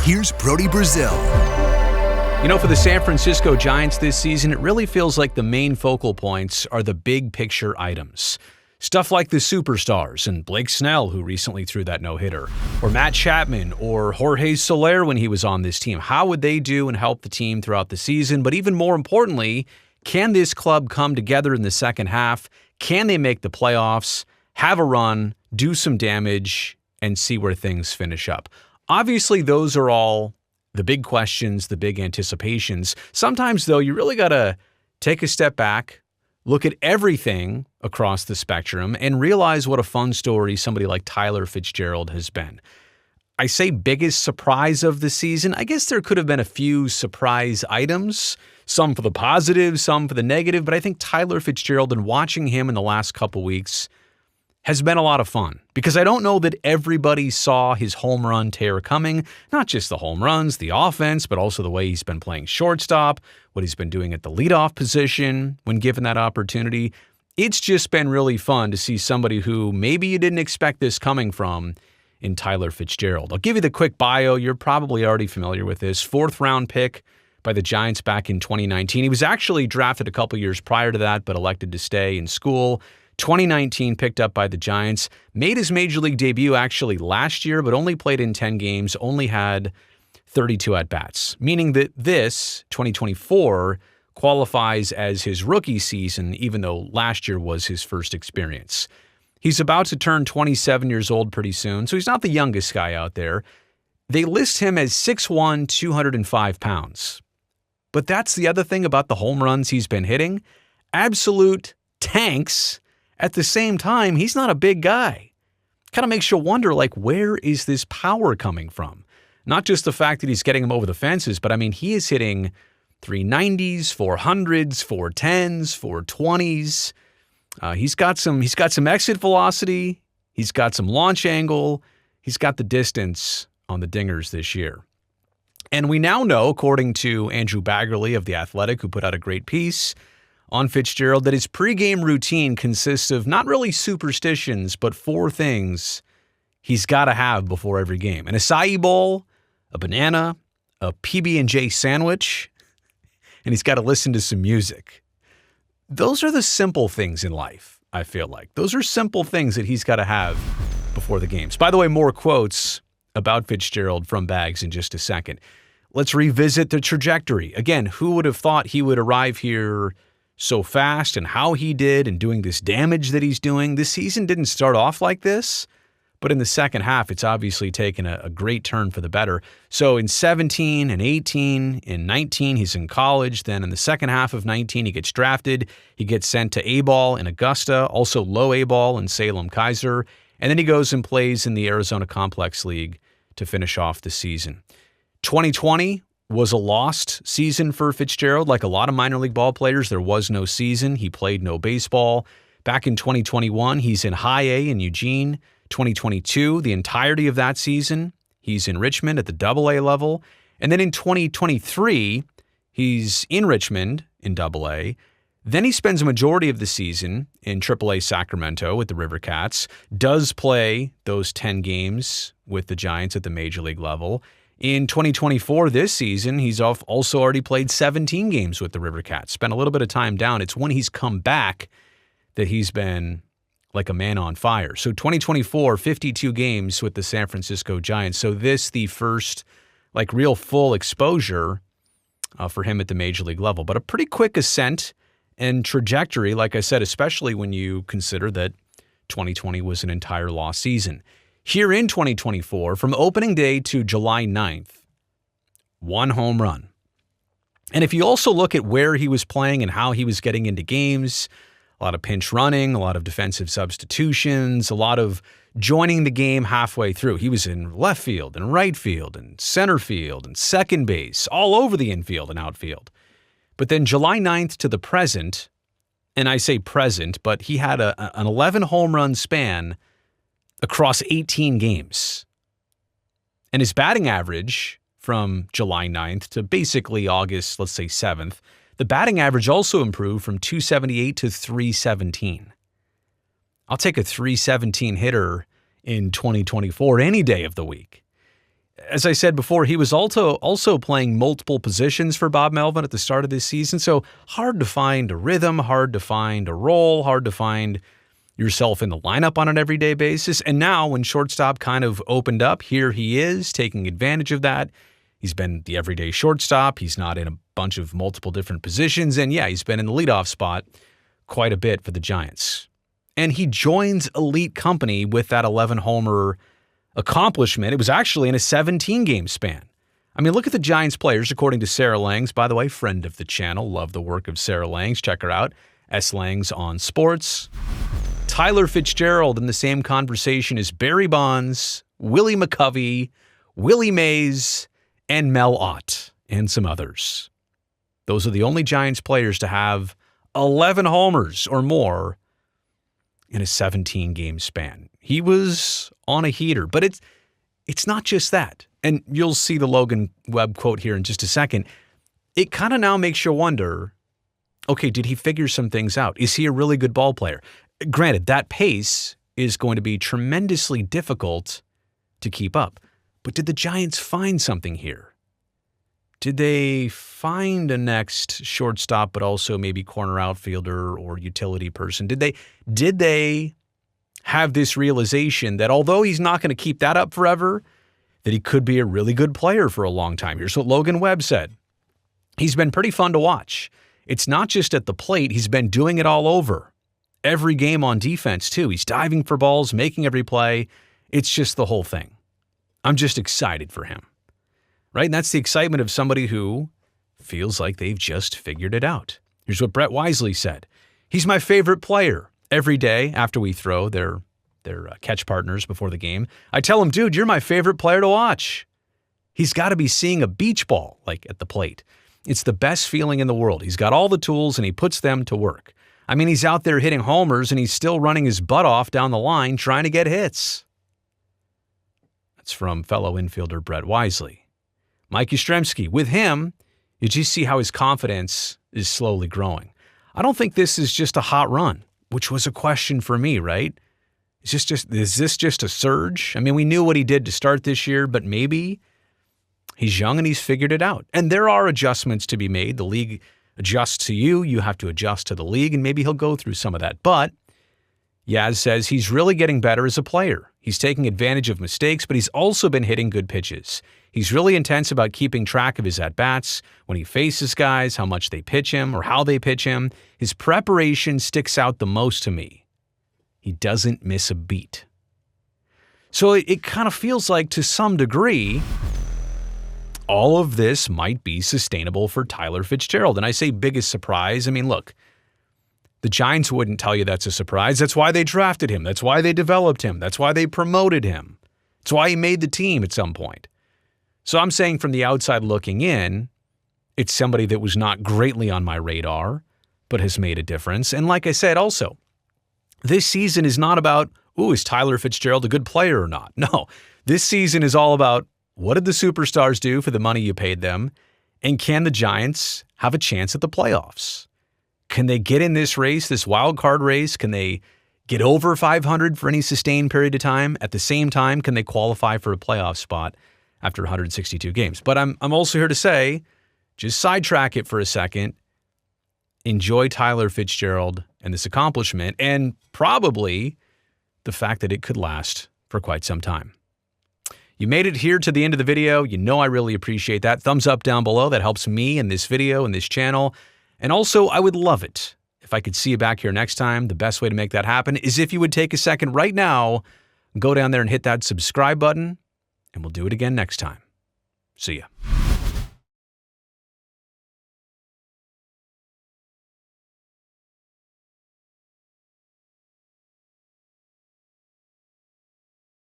here's Brody Brazil. You know, for the San Francisco Giants this season, it really feels like the main focal points are the big picture items. Stuff like the superstars and Blake Snell, who recently threw that no-hitter, or Matt Chapman or Jorge Soler when he was on this team. How would they do and help the team throughout the season? But even more importantly, can this club come together in the second half? Can they make the playoffs, have a run, do some damage, and see where things finish up? Obviously, those are all the big questions, the big anticipations. Sometimes, though, you really got to take a step back, look at everything across the spectrum, and realize what a fun story somebody like Tyler Fitzgerald has been. I say biggest surprise of the season. I guess there could have been a few surprise items, some for the positive, some for the negative, but I think Tyler Fitzgerald, and watching him in the last couple weeks, has been a lot of fun, because I don't know that everybody saw his home run tear coming. Not just the home runs, the offense, but also the way he's been playing shortstop, what he's been doing at the leadoff position when given that opportunity. It's just been really fun to see somebody who maybe you didn't expect this coming from in Tyler Fitzgerald. I'll give you the quick bio. You're probably already familiar with this. 4th round pick by the Giants back in 2019. He was actually drafted a couple years prior to that, but elected to stay in school. 2019 picked up by the Giants, made his major league debut actually last year, but only played in 10 games, only had 32 at-bats, meaning that this, 2024, qualifies as his rookie season, even though last year was his first experience. He's about to turn 27 years old pretty soon, so he's not the youngest guy out there. They list him as 6'1", 205 pounds. But that's the other thing about the home runs he's been hitting. Absolute tanks. At the same time, he's not a big guy. Kind of makes you wonder, like, where is this power coming from? Not just the fact that he's getting him over the fences, but I mean, he is hitting 390s, 400s, 410s, 420s. He's got some exit velocity. He's got some launch angle. He's got the distance on the dingers this year. And we now know, according to Andrew Baggerly of The Athletic, who put out a great piece on Fitzgerald, that his pregame routine consists of not really superstitions, but 4 things he's got to have before every game: an acai bowl, a banana, a PB&J sandwich, and he's got to listen to some music. Those are the simple things in life, I feel like. Those are simple things that he's got to have before the games. By the way, more quotes about Fitzgerald from Bags in just a second. Let's revisit the trajectory. Again, who would have thought he would arrive here so fast, and how he did, and doing this damage that he's doing? This season didn't start off like this, but in the second half, it's obviously taken a great turn for the better. So in 17 and 18, in 19, he's in college. Then in the second half of 19, he gets drafted. He gets sent to A-ball in Augusta, also low A-ball in Salem-Kaiser. And then he goes and plays in the Arizona Complex League to finish off the season. 2020 was a lost season for Fitzgerald. Like a lot of minor league ball players, there was no season. He played no baseball. Back in 2021, he's in High A in Eugene. 2022, the entirety of that season, he's in Richmond at the Double-A level. And then in 2023, he's in Richmond in Double-A. Then he spends a majority of the season in Triple-A Sacramento with the River Cats, does play those 10 games with the Giants at the major league level. In 2024, this season, he's also already played 17 games with the River Cats, spent a little bit of time down. It's when he's come back that he's been like a man on fire. So 2024, 52 games with the San Francisco Giants. So this, the first like real full exposure for him at the major league level. But a pretty quick ascent and trajectory, like I said, especially when you consider that 2020 was an entire lost season. Here in 2024, from opening day to July 9th, 1 home run. And if you also look at where he was playing and how he was getting into games, a lot of pinch running, a lot of defensive substitutions, a lot of joining the game halfway through. He was in left field and right field and center field and second base, all over the infield and outfield. But then July 9th to the present, and I say present, but he had an 11 home run span across 18 games. And his batting average from July 9th to basically August, let's say 7th, the batting average also improved from 278 to 317. I'll take a 317 hitter in 2024 any day of the week. as I said before, he was also playing multiple positions for Bob Melvin at the start of this season, so hard to find a rhythm, hard to find a role, hard to find yourself in the lineup on an everyday basis. And now when shortstop kind of opened up, here he is taking advantage of that. He's been the everyday shortstop. He's not in a bunch of multiple different positions. And yeah, he's been in the leadoff spot quite a bit for the Giants. And he joins elite company with that 11-homer accomplishment. It was actually in a 17-game span. I mean, look at the Giants players, according to Sarah Langs. By the way, friend of the channel. Love the work of Sarah Langs. Check her out. S. Langs on Sports. Tyler Fitzgerald in the same conversation as Barry Bonds, Willie McCovey, Willie Mays, and Mel Ott, and some others. Those are the only Giants players to have 11 homers or more in a 17-game span. He was on a heater, but it's not just that. And you'll see the Logan Webb quote here in just a second. It kind of now makes you wonder, okay, did he figure some things out? Is he a really good ball player? Granted, that pace is going to be tremendously difficult to keep up. But did the Giants find something here? Did they find a next shortstop, but also maybe corner outfielder or utility person? Did they have this realization that although he's not going to keep that up forever, that he could be a really good player for a long time? Here's what Logan Webb said. He's been pretty fun to watch. It's not just at the plate. He's been doing it all over. Every game on defense, too. He's diving for balls, making every play. It's just the whole thing. I'm just excited for him. Right? And that's the excitement of somebody who feels like they've just figured it out. Here's what Brett Wisely said. He's my favorite player. Every day after we throw their catch partners before the game, I tell him, dude, you're my favorite player to watch. He's got to be seeing a beach ball, like at the plate. It's the best feeling in the world. He's got all the tools and he puts them to work. I mean, he's out there hitting homers and he's still running his butt off down the line trying to get hits. That's from fellow infielder Brett Wisely. Mike Yastrzemski, with him, you just see how his confidence is slowly growing. I don't think this is just a hot run, which was a question for me, right? Is this just a surge? I mean, we knew what he did to start this year, but maybe he's young and he's figured it out. And there are adjustments to be made. The league adjusts to you. You have to adjust to the league, and maybe he'll go through some of that. But Yaz says he's really getting better as a player. He's taking advantage of mistakes, but he's also been hitting good pitches. He's really intense about keeping track of his at-bats, when he faces guys, how much they pitch him or how they pitch him. His preparation sticks out the most to me. He doesn't miss a beat. So it kind of feels like, to some degree, all of this might be sustainable for Tyler Fitzgerald. And I say biggest surprise. I mean, look, the Giants wouldn't tell you that's a surprise. That's why they drafted him. That's why they developed him. That's why they promoted him. That's why he made the team at some point. So I'm saying from the outside looking in, it's somebody that was not greatly on my radar, but has made a difference. And like I said, also, this season is not about, is Tyler Fitzgerald a good player or not? No, this season is all about, what did the superstars do for the money you paid them? And can the Giants have a chance at the playoffs? Can they get in this race, this wild card race? Can they get over 500 for any sustained period of time? At the same time, can they qualify for a playoff spot after 162 games? But I'm also here to say, just sidetrack it for a second. Enjoy Tyler Fitzgerald and this accomplishment, and probably the fact that it could last for quite some time. You made it here to the end of the video. You know I really appreciate that. Thumbs up down below. That helps me in this video and this channel. And also, I would love it if I could see you back here next time. The best way to make that happen is if you would take a second right now, go down there and hit that subscribe button, and we'll do it again next time. See ya.